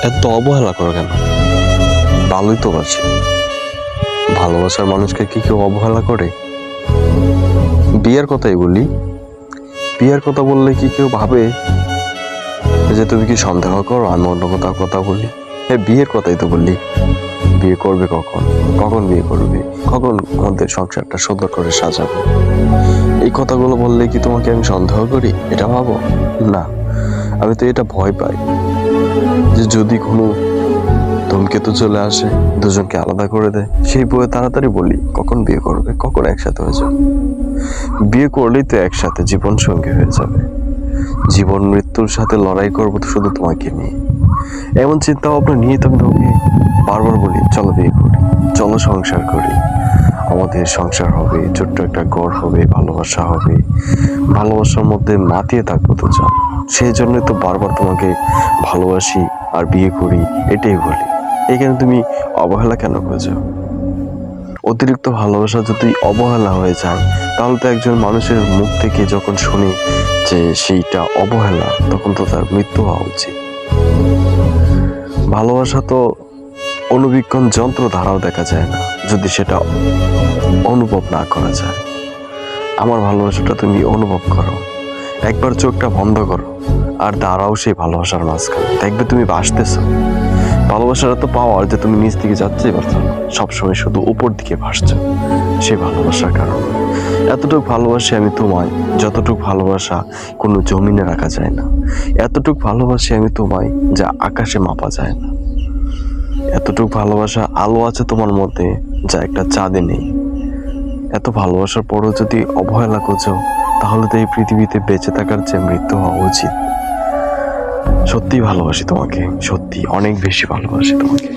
এত অবহেলা করো কেন? ভালোই তো বাসি। ভালোবাসার মানুষকে কি কেউ অবহেলা করে? বিয়ের কথাই বলি, বিয়ের কথা বললে কি কেউ ভাবে যে তুমি কি সন্দেহ করো আমি অন্য কোথাও কথা বলি? হ্যাঁ, বিয়ের কথাই তো বললি। বিয়ে করবে কখন? কখন বিয়ে করবে? কখন আমাদের সংসারটা সুন্দর করে সাজাবো? এই কথাগুলো বললে কি তোমাকে আমি সন্দেহ করি? এটা ভাবো না। আমি তো এটা ভয় পাই যে যদি কোনো ধূমকেতু চলে আসে, দুজনকে আলাদা করে দেয়, সেই বয়ে তাড়াতাড়ি বলি কখন বিয়ে করবে, কখন একসাথে হয়ে যাবে। বিয়ে করলেই তো একসাথে জীবন সঙ্গী হয়ে যাবে। জীবন মৃত্যুর সাথে লড়াই করবো তো শুধু তোমাকে নিয়ে। এমন চিন্তা ভাবনা নিয়ে তো আমি তোমাকে বারবার বলি চলো বিয়ে করি, চলো সংসার করি। আমাদের সংসার হবে, ছোট্ট একটা ঘর হবে, ভালোবাসা হবে, ভালোবাসার মধ্যে মাতিয়ে থাকবো দুজন। সেই জন্যই তো বারবার তোমাকে ভালোবাসি আর বিয়ে করি এটাই বলি। এখানে তুমি অবহেলা কেন করছো? অতিরিক্ত ভালোবাসা যদি অবহেলা হয়ে যায়, তাহলে তো একজন মানুষের মুখ থেকে যখন শুনি যে সেইটা অবহেলা, তখন তো তার মৃত্যু হওয়া উচিত। ভালোবাসা তো অনুবীক্ষণ যন্ত্র দ্বারাও দেখা যায় না, যদি সেটা অনুভব না করা যায়। আমার ভালোবাসাটা তুমি অনুভব করো। একবার চোখটা বন্ধ করো আর দাঁড়াও সেই ভালোবাসার মাঝখানে, দেখবে তুমি ভাসতেছো। ভালোবাসাটা তো পাওয়ার যে তুমি নিচ দিকে যাচ্ছেই পারছো না, সবসময় শুধু উপর দিকে ভাসছো সেই ভালোবাসার কারণে। এতটুকু ভালোবাসি আমি তোমায়, যতটুকু ভালোবাসা কোনো জমিনে রাখা যায় না। এতটুকু ভালোবাসি আমি তোমায় যা আকাশে মাপা যায় না। এতটুকু ভালোবাসা আলো আছে তোমার মধ্যে যা একটা চাঁদে নেই। এত ভালোবাসার পরও যদি অবহেলা করছো, তাহলে তো এই পৃথিবীতে বেঁচে থাকার চেয়ে মৃত্যু হওয়া উচিত। সত্যি ভালোবাসি তোমাকে, সত্যি অনেক বেশি ভালোবাসি তোমাকে।